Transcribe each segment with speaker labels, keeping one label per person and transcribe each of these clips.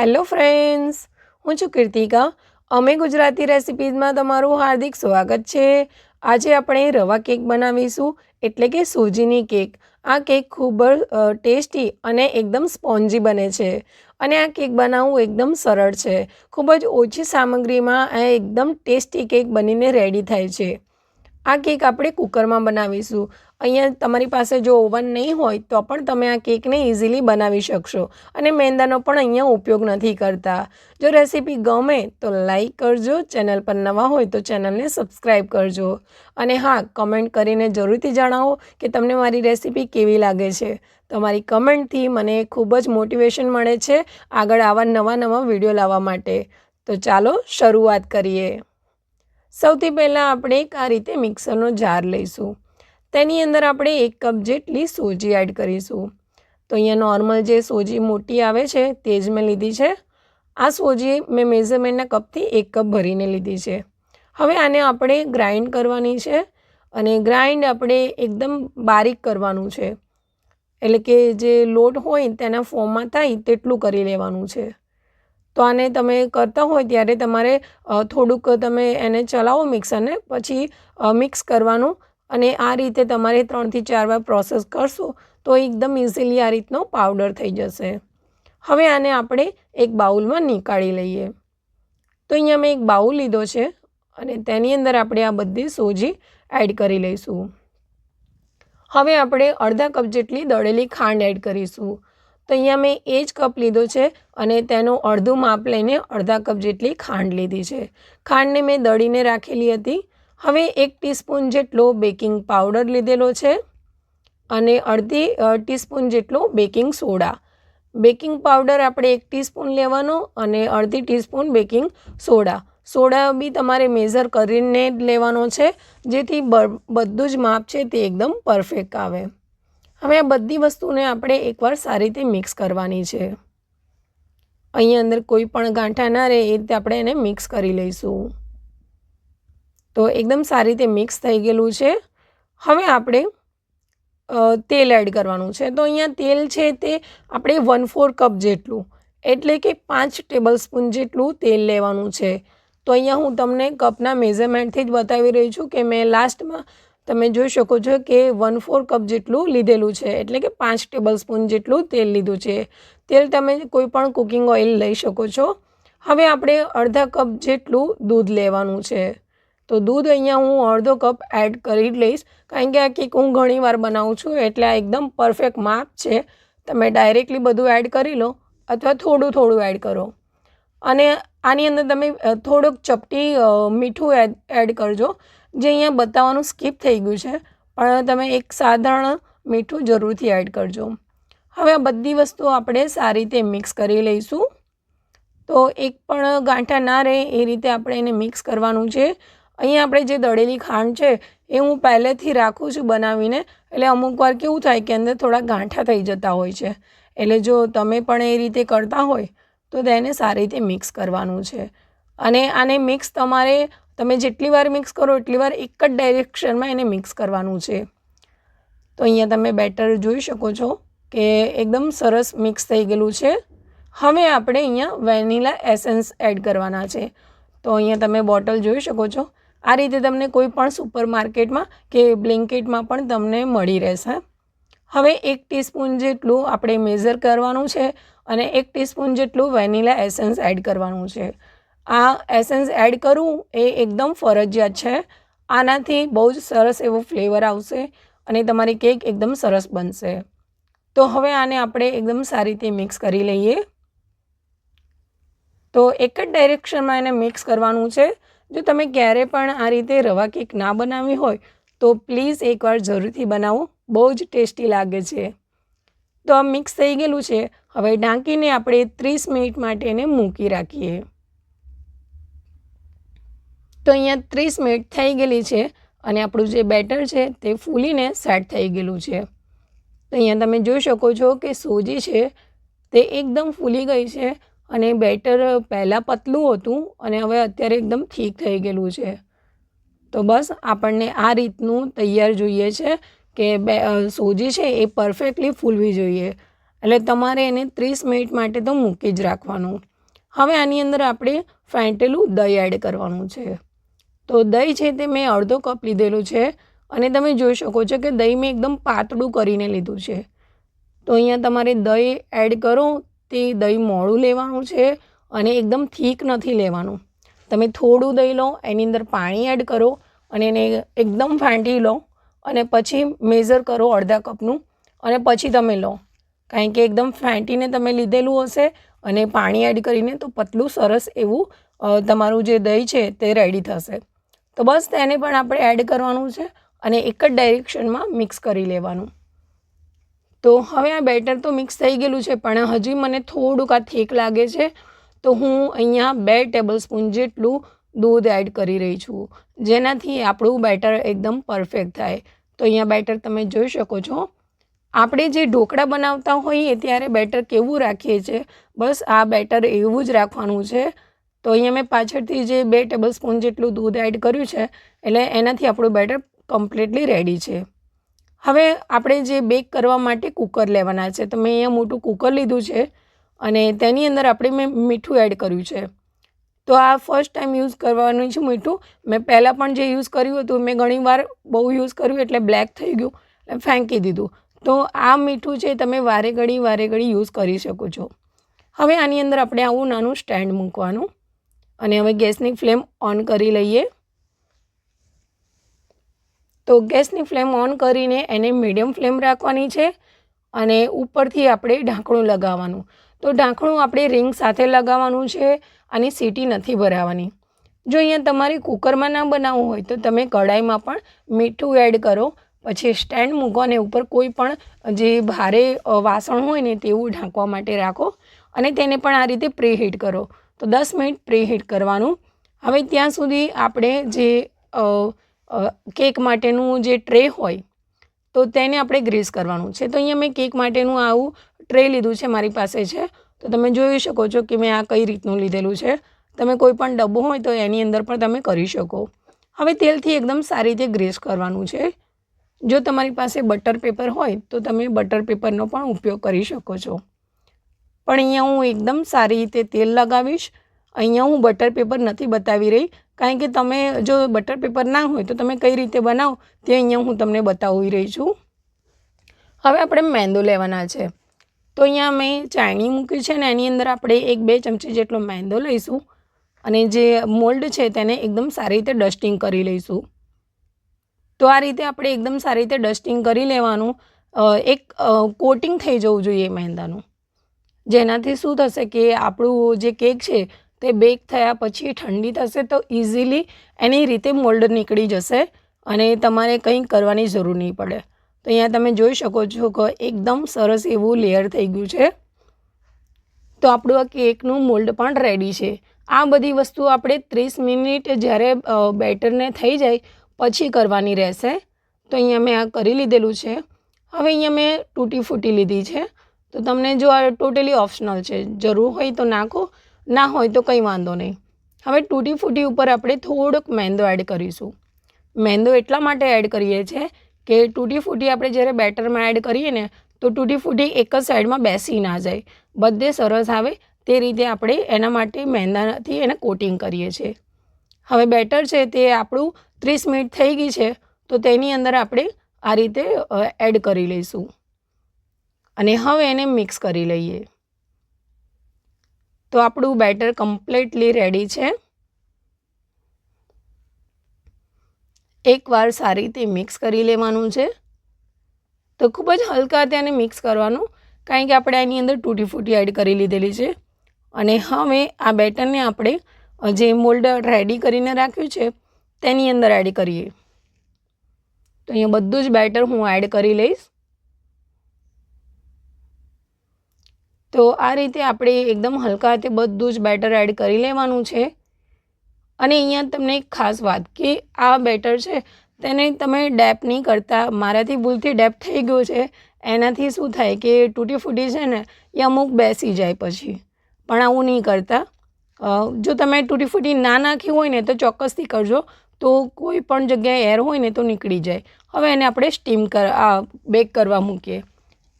Speaker 1: Hello friends, હું છું કીર્તિકા. અમે ગુજરાતી રેસિપીઝમાં તમારું હાર્દિક સ્વાગત છે. આજે આપણે રવા કેક બનાવીશું, એટલે કે સૂજીની કેક. આ કેક ખૂબ ટેસ્ટી અને એકદમ સ્પોન્જી બને છે. અને આ કેક બનાવવું એકદમ સરળ છે. ખૂબ જ ઓછી સામગ્રીમાં આ એકદમ ટેસ્ટી કેક બનીને રેડી થાય છે. આ કેક આપણે કુકરમાં બનાવીશું. અહીંયા તમારી પાસે જો ઓવન નહીં હોય તો પણ તમે આ કેકને ઇઝીલી બનાવી શકશો. અને મેંદાનો પણ અહીંયા ઉપયોગ નથી કરતા. જો રેસીપી ગમે તો લાઈક કરજો, ચેનલ પર નવા હોય તો ચેનલને સબસ્ક્રાઈબ કરજો. અને હા, કમેન્ટ કરીને જરૂરથી જણાવો કે તમને મારી રેસીપી કેવી લાગે છે. તમારી કમેન્ટથી મને ખૂબ જ મોટિવેશન મળે છે આગળ આવા નવા વિડીયો લાવવા માટે. તો ચાલો શરૂઆત કરીએ. સૌથી પહેલાં આપણે એક આ રીતે મિક્સરનો જાર લઈશું. તેની અંદર આપણે 1 કપ જેટલી સોજી એડ કરીશું. તો અહીંયા નોર્મલ જે સોજી મોટી આવે છે તે જ મેં લીધી છે. આ સોજી મેં મેઝરમેન્ટના કપથી 1 કપ ભરીને લીધી છે. હવે આને આપણે ગ્રાઇન્ડ કરવાની છે અને ગ્રાઇન્ડ આપણે એકદમ બારીક કરવાનું છે. એટલે કે જે લોટ હોય તેના ફોર્મમાં થાય તેટલું કરી લેવાનું છે. તો આને તમે કરતા હોય ત્યારે તમારે થોડુંક તમે એને ચલાવો મિક્સરને, પછી મિક્સ કરવાનું. અને આ રીતે તમારે 3 થી 4 વાર પ્રોસેસ કરશો તો એકદમ ઇઝીલી આ રીતનો પાવડર થઈ જશે. હવે આને આપણે એક બાઉલમાં નીકાળી લઈએ. તો અહીંયા મેં એક બાઉલ લીધો છે અને તેની અંદર આપણે આ બધી સોજી એડ કરી લઈશું. હવે આપણે અડધા કપ જેટલી દળેલી ખાંડ એડ કરીશું. તો અહીંયા મેં એ જ કપ લીધો છે અને તેનું અડધું માપ લઈને અડધા કપ જેટલી ખાંડ લીધી છે. ખાંડને મેં દળીને રાખેલી હતી. હવે 1 ટીસ્પૂન જેટલો બેકિંગ પાવડર લીધેલો છે અને અડધી ટીસ્પૂન જેટલો બેકિંગ સોડા. બેકિંગ પાવડર આપણે 1 ટીસ્પૂન લેવાનો અને અડધી ટીસ્પૂન બેકિંગ સોડા. સોડા બી તમારે મેઝર કરીને જ લેવાનો છે, જેથી બધું જ માપ છે તે એકદમ પરફેક્ટ આવે. હવે આ બધી વસ્તુને આપણે એકવાર સારી રીતે મિક્સ કરવાની છે. અહીંયા અંદર કોઈ પણ ગાંઠા ના રહે એ રીતે આપણે એને મિક્સ કરી લઈશું. તો એકદમ સારી રીતે મિક્સ થઈ ગયેલું છે. હવે આપણે તેલ એડ કરવાનું છે. તો અહીંયા તેલ છે તે આપણે 1/4 કપ જેટલું, એટલે કે 5 ટેબલ સ્પૂન જેટલું તેલ લેવાનું છે. તો અહીંયા હું તમને કપના મેઝરમેન્ટથી જ બતાવી રહી છું કે મેં લાસ્ટમાં તમે જોઈ શકો છો કે 1/4 કપ જેટલું લીધેલું છે, એટલે કે 5 ટેબલ સ્પૂન જેટલું તેલ લીધું છે. તેલ તમે કોઈ પણ કુકિંગ ઓઇલ લઈ શકો છો. હવે આપણે અડધા કપ જેટલું દૂધ લેવાનું છે. તો દૂધ અહીંયા હું અડધો કપ એડ કરી લઈશ, કારણ કે આ કેક હું ઘણીવાર બનાવું છું, એટલે આ એકદમ પરફેક્ટ માપ છે. તમે ડાયરેક્ટલી બધું એડ કરી લો અથવા થોડું એડ કરો. અને આની અંદર તમે થોડુંક ચપટી મીઠું એડ કરજો, જે અહીંયા બતાવવાનું સ્કીપ થઈ ગયું છે, પણ તમે એક સાધારણ મીઠું જરૂરથી એડ કરજો. હવે આ બધી વસ્તુઓ આપણે સારી રીતે મિક્સ કરી લઈશું. તો એક પણ ગાંઠા ના રહે એ રીતે આપણે એને મિક્સ કરવાનું છે. અહીંયા આપણે જે દળેલી ખાંડ છે એ હું પહેલેથી રાખું છું બનાવીને, એટલે અમુક વાર કેવું થાય કે અંદર થોડા ગાંઠા થઈ જતા હોય છે. એટલે જો તમે પણ એ રીતે કરતા હોય તો તેને સારી રીતે મિક્સ કરવાનું છે. અને આને મિક્સ તમે જેટલી વાર મિક્સ કરો એટલી વાર એક જ ડાયરેક્શનમાં એને મિક્સ કરવાનું છે. તો અહીંયા તમે બેટર જોઈ શકો છો કે એકદમ સરસ મિક્સ થઈ ગયેલું છે. હવે આપણે અહીંયા વેનીલા એસેન્સ એડ કરવાના છે. તો અહીંયા તમે બોટલ જોઈ શકો છો. આ રીતે તમને કોઈ પણ સુપર માર્કેટમાં કે બ્લિંકિટમાં પણ તમને મળી રહેશે. હવે 1 ટીસ્પૂન જેટલું આપણે મેઝર કરવાનું છે અને 1 ટીસ્પૂન જેટલું વેનીલા એસેન્સ એડ કરવાનું છે. આ એસેન્સ એડ કરવું એ એકદમ ફરજિયાત છે. આનાથી બહુ જ સરસ એવો ફ્લેવર આવશે અને તમારી કેક એકદમ સરસ બનશે. તો હવે આને આપણે એકદમ સારી રીતે મિક્સ કરી લઈએ. તો એક જ ડાયરેક્શનમાં એને મિક્સ કરવાનું છે. જો તમે ક્યારે પણ આ રીતે રવા કેક ના બનાવી હોય તો પ્લીઝ એકવાર જરૂરથી બનાવો, બહુ જ ટેસ્ટી લાગે છે. તો આ મિક્સ થઈ ગયેલું છે. હવે ઢાંકીને આપણે 30 મિનિટ માટે એને મૂકી રાખીએ. તો અહીંયા 30 મિનિટ થઈ ગયેલી છે અને આપણું જે બેટર છે તે ફૂલીને સેટ થઈ ગયેલું છે. તો અહીંયા તમે જોઈ શકો છો કે સોજી છે તે એકદમ ફૂલી ગઈ છે અને બેટર પહેલાં પતલું હતું અને હવે અત્યારે એકદમ થીક થઈ ગયેલું છે. તો બસ આપણને આ રીતનું તૈયાર જોઈએ છે કે સોજી છે એ પરફેક્ટલી ફૂલવી જોઈએ. એટલે તમારે એને 30 મિનિટ માટે તો મૂકી જ રાખવાનું. હવે આની અંદર આપણે ફેંટેલું દહીં એડ કરવાનું છે. તો દહીં છે તે મેં અડધો કપ લીધેલું છે અને તમે જોઈ શકો છો કે દહીં મેં એકદમ પાતળું કરીને લીધું છે. તો અહીંયા તમારે દહીં એડ કરો તે દહીં મોડું લેવાનું છે અને એકદમ થીક નથી લેવાનું. તમે થોડું દહીં લો, એની અંદર પાણી એડ કરો અને એને એકદમ ફેંટી લો અને પછી મેઝર કરો અડધા કપનું અને પછી તમે લો. કારણ કે એકદમ ફેંટીને તમે લીધેલું હશે અને પાણી એડ કરીને તો પતલું સરસ એવું તમારું જે દહીં છે તે રેડી થશે. તો બસ તેને પણ આપણે એડ કરવાનું છે અને એક જ ડાયરેક્શનમાં મિક્સ કરી લેવાનું. તો હવે આ બેટર તો મિક્સ થઈ ગયેલું છે પણ હજી મને થોડુંક આ થીક લાગે છે. તો હું અહીંયા 2 ટેબલસ્પૂન જેટલું દૂધ એડ કરી રહી છું, જેનાથી આપણું બેટર એકદમ પરફેક્ટ થાય. તો અહીંયા બેટર તમે જોઈ શકો છો. આપણે જે ઢોકળા બનાવતા હોઈએ ત્યારે બેટર કેવું રાખીએ છીએ, બસ આ બેટર એવું જ રાખવાનું છે. તો અહીંયા મેં પાછળથી જે 2 ટેબલસ્પૂન જેટલું દૂધ એડ કર્યું છે એટલે એનાથી આપણું બેટર કમ્પ્લીટલી રેડી છે. હવે આપણે જે બેક કરવા માટે કુકર લેવાના છે. તો મેં અહીંયા મોટું કુકર લીધું છે અને તેની અંદર આપણે મેં મીઠું એડ કર્યું છે. તો આ ફર્સ્ટ ટાઈમ યુઝ કરવાનું છે મીઠું. મેં પહેલાં પણ જે યુઝ કર્યું હતું મેં ઘણીવાર બહુ યુઝ કર્યું એટલે બ્લેક થઈ ગયું એટલે ફેંકી દીધું. તો આ મીઠું છે તમે વારે ઘડી યુઝ કરી શકો છો. હવે આની અંદર આપણે આવું નાનું સ્ટેન્ડ મૂકવાનું અને હવે ગેસની ફ્લેમ ઓન કરી લઈએ. તો ગેસની ફ્લેમ ઓન કરીને એને મીડિયમ ફ્લેમ રાખવાની છે અને ઉપરથી આપણે ઢાંકણું લગાવવાનું. તો ઢાંકણું આપણે રિંગ સાથે લગાવવાનું છે અને સીટી નથી ભરાવાની. જો અહીંયા તમારે કુકરમાં ના બનાવવું હોય તો તમે કઢાઈમાં પણ મીઠું એડ કરો, પછી સ્ટેન્ડ મૂકો અને ઉપર કોઈ પણ જે ભારે વાસણ હોય ને તેવું ઢાંકવા માટે રાખો અને તેને પણ આ રીતે પ્રીહીટ કરો. તો 10 મિનિટ પ્રીહીટ કરવાનું. હવે ત્યાં સુધી આપણે જે કેક માટેનું જે ટ્રે હોય તો તેને આપણે ગ્રીસ કરવાનું છે. તો અહીંયા મેં કેક માટેનું આવું ટ્રે લીધું છે, મારી પાસે છે. તો તમે જોઈ શકો છો કે મેં આ કઈ રીતનું લીધેલું છે. તમે કોઈ પણ ડબ્બો હોય તો એની અંદર પણ તમે કરી શકો. હવે તેલથી એકદમ સારી રીતે ગ્રીસ કરવાનું છે. જો તમારી પાસે બટર પેપર હોય તો તમે બટર પેપરનો પણ ઉપયોગ કરી શકો છો. પણ અહીંયા હું એકદમ સારી રીતે તેલ લગાવીશ. અહીંયા હું બટર પેપર નથી બતાવી રહી કારણ કે તમે જો બટર પેપર ના હોય તો તમે કઈ રીતે બનાવો તે અહીંયા હું તમને બતાવી રહી છું. હવે આપણે મેંદો લેવાના છે. તો અહીંયા મેં ચાળણી મૂકી છે ને એની અંદર આપણે 1-2 ચમચી જેટલો મેંદો લઈશું અને જે મોલ્ડ છે તેને એકદમ સારી રીતે ડસ્ટિંગ કરી લઈશું. તો આ રીતે આપણે એકદમ સારી રીતે ડસ્ટિંગ કરી લેવાનું. એક કોટિંગ થઈ જવું જોઈએ મેંદાનું, જેનાથી શું થશે કે આપણું જે કેક છે તે બેક થયા પછી ઠંડી થશે તો ઇઝીલી એની રીતે મોલ્ડ નીકળી જશે અને તમારે કંઈ કરવાની જરૂર નહીં પડે. તો અહીંયા તમે જોઈ શકો છો કે એકદમ સરસ એવું લેયર થઈ ગયું છે. તો આપણું આ કેકનું મોલ્ડ પણ રેડી છે. આ બધી વસ્તુ આપણે 30 મિનિટ જ્યારે બેટરને થઈ જાય પછી કરવાની રહેશે. તો અહીંયા મેં આ કરી લીધેલું છે. હવે અહીંયા મેં તૂટી ફૂટી લીધી છે. તો તમને જો આ ટોટલી ઓપ્શનલ છે, જરૂર હોય તો નાખો, ના હોય તો કંઈ વાંધો નહીં. હવે તૂટી ફૂટી ઉપર આપણે થોડોક મેંદો એડ કરીશું. મેંદો એટલા માટે એડ કરીએ છીએ કે તૂટી ફૂટી આપણે જ્યારે બેટરમાં એડ કરીએ ને તો તૂટી ફૂટી એક જ સાઈડમાં બેસી ના જાય, બધે સરસ આવે તે રીતે આપણે એના માટે મેંદાથી એને કોટિંગ કરીએ છીએ. હવે બેટર છે તે આપણું 30 મિનિટ થઈ ગઈ છે. તો તેની અંદર આપણે આ રીતે એડ કરી લઈશું અને હવે એને મિક્સ કરી લઈએ. તો આપણું બેટર કમ્પ્લીટલી રેડી છે. એકવાર સારી રીતે મિક્સ કરી લેવાનું છે. તો ખૂબ જ હલકા તેને મિક્સ કરવાનું કારણ કે આપણે એની અંદર તૂટી ફૂટી એડ કરી લીધેલી છે. અને હવે આ બેટરને આપણે જે મોલ્ડ રેડી કરીને રાખ્યું છે તેની અંદર એડ કરીએ. તો અહીંયા બધું જ બેટર હું એડ કરી લઈશ. તો આ રીતે આપણે એકદમ હલકા હાથે બધું જ બેટર એડ કરી લેવાનું છે. અને અહીંયા તમને એક ખાસ વાત કે આ બેટર છે તેને તમે ડેપ નહીં કરતા. મારાથી ભૂલથી ડેપ થઈ ગયો છે. એનાથી શું થાય કે તૂટી ફૂટી છે ને એ અમુક બેસી જાય પછી, પણ આવું નહીં કરતા. જો તમે તૂટી ફૂટી ના નાખી હોય ને તો ચોક્કસથી કરજો, તો કોઈ પણ જગ્યાએ એર હોય ને તો નીકળી જાય. હવે એને આપણે બેક કરવા મૂકીએ.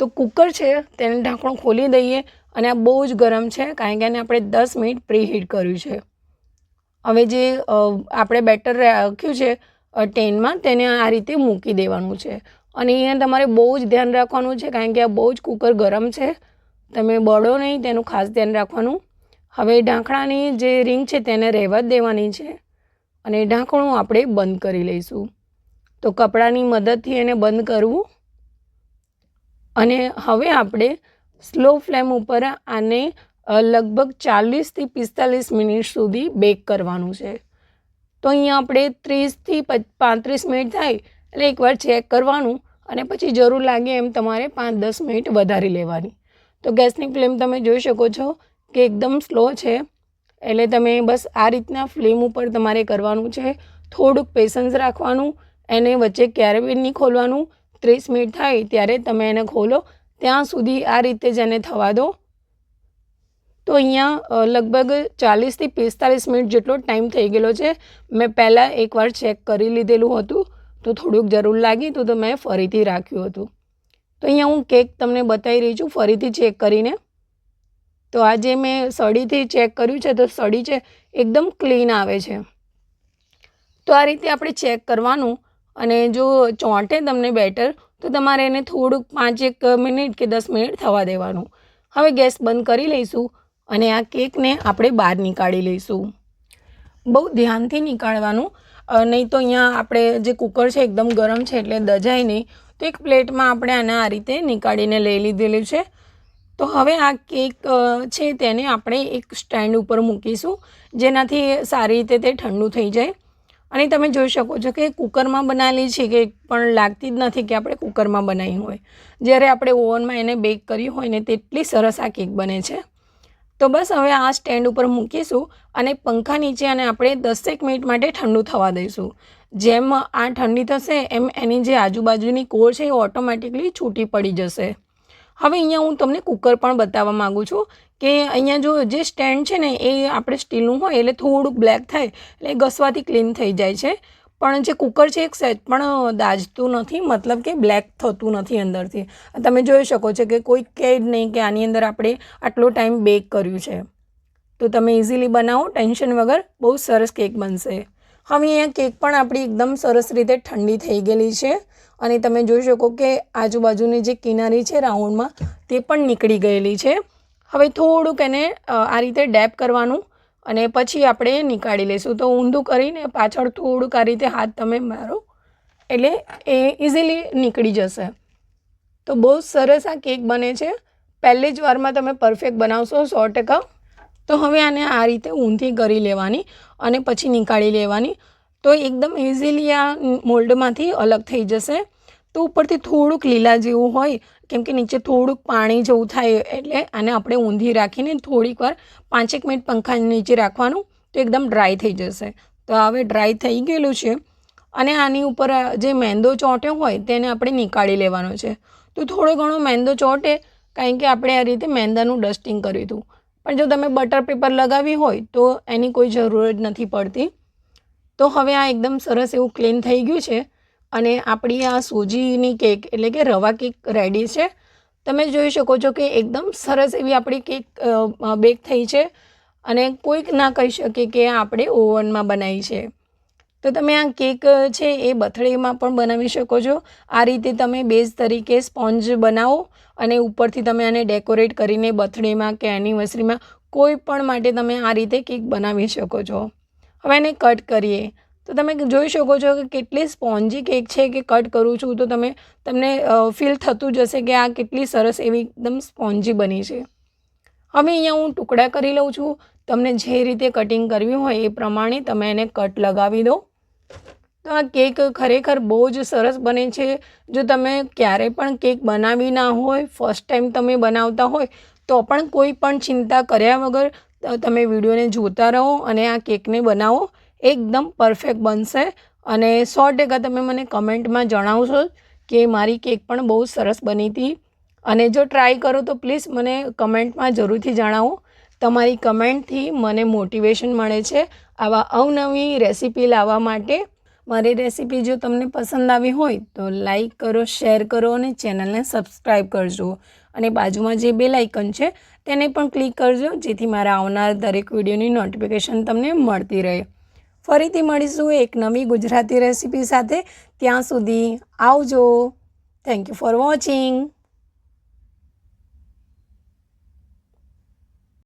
Speaker 1: તો કુકર છે તેને ઢાંકણું ખોલી દઈએ અને આ બહુ જ ગરમ છે, કારણ કે એને આપણે 10 મિનિટ પ્રીહીટ કર્યું છે. હવે જે આપણે બેટર રાખ્યું છે ટેનમાં, તેને આ રીતે મૂકી દેવાનું છે. અને અહીંયા તમારે બહુ જ ધ્યાન રાખવાનું છે, કારણ કે આ બહુ જ કુકર ગરમ છે. તમે બળો નહીં, તેનું ખાસ ધ્યાન રાખવાનું. હવે ઢાંકણાની જે રિંગ છે તેને રહેવા જ દેવાની છે અને ઢાંકણું આપણે બંધ કરી લઈશું. તો કપડાની મદદથી એને બંધ કરવું અને હવે આપણે સ્લો ફ્લેમ ઉપર આને લગભગ 40થી 45 મિનિટ સુધી બેક કરવાનું છે. તો અહીંયા આપણે 30થી 35 મિનિટ થાય એટલે એકવાર ચેક કરવાનું અને પછી જરૂર લાગે એમ તમારે 5-10 મિનિટ વધારી લેવાની. તો ગેસની ફ્લેમ તમે જોઈ શકો છો કે એકદમ સ્લો છે, એટલે તમે બસ આ રીતના ફ્લેમ ઉપર તમારે કરવાનું છે. થોડુંક પેશન્સ રાખવાનું, એને વચ્ચે ક્યારે બી નહીં ખોલવાનું. 30 મિનિટ થાય ત્યારે તમે એને ખોલો, ત્યાં સુધી આ રીતે જ એને થવા દો. તો અહીંયા લગભગ 40થી 45 મિનિટ જેટલો ટાઈમ થઈ ગયેલો છે. મેં પહેલાં એકવાર ચેક કરી લીધેલું હતું, તો થોડુંક જરૂર લાગી તો મેં ફરીથી રાખ્યું હતું. તો અહીંયા હું કેક તમને બતાવી રહી છું ફરીથી ચેક કરીને. તો આ જે મેં સળીથી ચેક કર્યું છે તો સળી છે એકદમ ક્લીન આવે છે. તો આ રીતે આપણે ચેક કરવાનું અને જો ચોંટે તમને બેટર તો તમારે એને થોડુંક 5-1 મિનિટ કે 10 મિનિટ થવા દેવાનું. હવે ગેસ બંધ કરી લઈશું અને આ કેકને આપણે બહાર નીકાળી લઈશું. બહુ ધ્યાનથી નીકાળવાનું, નહીં તો અહીંયા આપણે જે કુકર છે એકદમ ગરમ છે એટલે દજાય નહીં. તો એક પ્લેટમાં આપણે આને આ રીતે નીકાળીને લઈ લીધેલું છે. તો હવે આ કેક છે તેને આપણે એક સ્ટેન્ડ ઉપર મૂકીશું, જેનાથી સારી રીતે તે ઠંડુ થઈ જાય. અને તમે જોઈ શકો છો કે કુકરમાં બનાવેલી છે કેક પણ લાગતી જ નથી કે આપણે કુકરમાં બનાવી હોય. જ્યારે આપણે ઓવનમાં એને બેક કર્યું હોય ને તેટલી સરસ આ કેક બને છે. તો બસ હવે આ સ્ટેન્ડ ઉપર મૂકીશું અને પંખા નીચે અને આપણે 10 મિનિટ માટે ઠંડુ થવા દઈશું. જેમ આ ઠંડી થશે એમ એની જે આજુબાજુની કોર છે એ ઓટોમેટિકલી છૂટી પડી જશે. હવે અહીંયા હું તમને કુકર પણ બતાવવા માગું છું કે અહીંયા જો જે સ્ટેન્ડ છે ને એ આપણે સ્ટીલનું હોય એટલે થોડુંક બ્લેક થાય એટલે ઘસવાથી ક્લીન થઈ જાય છે. પણ જે કુકર છે એક સહેજ પણ દાઝતું નથી, મતલબ કે બ્લેક થતું નથી અંદરથી. તમે જોઈ શકો છો કે કોઈ કહે જ નહીં કે આની અંદર આપણે આટલો ટાઈમ બેક કર્યું છે. તો તમે ઇઝીલી બનાવો ટેન્શન વગર, બહુ સરસ કેક બનશે. હવે અહીંયા કેક પણ આપણી એકદમ સરસ રીતે ઠંડી થઈ ગયેલી છે અને તમે જોઈ શકો કે આજુબાજુની જે કિનારી છે રાઉન્ડમાં તે પણ નીકળી ગયેલી છે. હવે થોડુંક એને આ રીતે ડેપ કરવાનું અને પછી આપણે નીકાળી લઈશું. તો ઊંધું કરીને પાછળ થોડુંક આ રીતે હાથ તમે મારો એટલે એ ઇઝીલી નીકળી જશે. તો બહુ સરસ આ કેક બને છે. પહેલી જ વારમાં તમે પરફેક્ટ બનાવશો 100%. તો હવે આને આ રીતે ઊંધી કરી લેવાની અને પછી નીકાળી લેવાની. તો એકદમ ઇઝીલી આ મોલ્ડમાંથી અલગ થઈ જશે. તો ઉપરથી થોડુંક લીલા જેવું હોય, કેમ કે નીચે થોડુંક પાણી જેવું થાય એટલે આને આપણે ઊંધી રાખીને થોડીક વાર 5-1 મિનિટ પંખા નીચે રાખવાનું, તો એકદમ ડ્રાય થઈ જશે. તો હવે ડ્રાય થઈ ગયેલું છે અને આની ઉપર જે મેંદો ચોંટ્યો હોય તેને આપણે નીકાળી લેવાનો છે. તો થોડો ઘણો મેંદો ચોંટે, કારણ કે આપણે આ રીતે મેંદાનું ડસ્ટિંગ કર્યું હતું. પણ જો તમે બટર પેપર લગાવી હોય તો એની કોઈ જરૂર જ નથી પડતી. તો હવે આ એકદમ સરસ એવું ક્લીન થઈ ગયું છે અને આપણી આ સૂજીની કેક એટલે કે રવા કેક રેડી છે. તમે જોઈ શકો છો કે એકદમ સરસ એવી આપણી કેક બેક થઈ છે અને કોઈક ના કહી શકે કે આપણે ઓવનમાં બનાવી છે. તો તમે આ કેક છે એ બર્થડેમાં પણ બનાવી શકો છો. આ રીતે તમે બેઝ તરીકે સ્પોન્જ બનાવો અને ઉપરથી તમે આને ડેકોરેટ કરીને બર્થડેમાં કે એનિવર્સરીમાં કોઈ પણ માટે તમે આ રીતે કેક બનાવી શકો છો. હવે એને કટ કરીએ તો તમે જોઈ શકો છો કે કેટલી સ્પોન્જી કેક છે કે કટ કરું છું તો તમને ફીલ થતું જશે કે આ કેટલી સરસ એવી એકદમ સ્પોન્જી બની છે. હવે અહીંયા હું ટુકડા કરી લઉં છું. તમને જે રીતે કટિંગ કરવી હોય એ પ્રમાણે તમે એને કટ લગાવી દો. તો આ કેક ખરેખર બહુ જ સરસ બને છે. જો તમે ક્યારેય પણ કેક બનાવી ના હોય, ફર્સ્ટ ટાઈમ તમે બનાવતા હોય તો પણ કોઈ પણ ચિંતા કર્યા વગર તમે વિડીયોને જોતા રહો અને આ કેકને બનાવો. એકદમ પરફેક્ટ બનશે અને 100% તમે મને કમેન્ટમાં જણાવશો કે મારી કેક પણ બહુ સરસ બની હતી. અને જો ટ્રાય કરો તો પ્લીઝ મને કમેન્ટમાં જરૂરથી જણાવો. તમારી કમેન્ટથી મને મોટિવેશન મળે છે આવા અવનવી રેસીપી લાવવા માટે. મારી રેસીપી જો તમને પસંદ આવી હોય તો લાઈક કરો, શેર કરો અને ચેનલને સબસ્ક્રાઈબ કરજો. અને બાજુમાં જે બેલ આઇકન છે તેને પણ ક્લિક કરજો, જેથી મારા આવનાર દરેક વિડીયોની નોટિફિકેશન તમને મળતી રહે. ફરીથી મળીશું એક નવી ગુજરાતી રેસીપી સાથે. ત્યાં સુધી આવજો. Thank you for watching.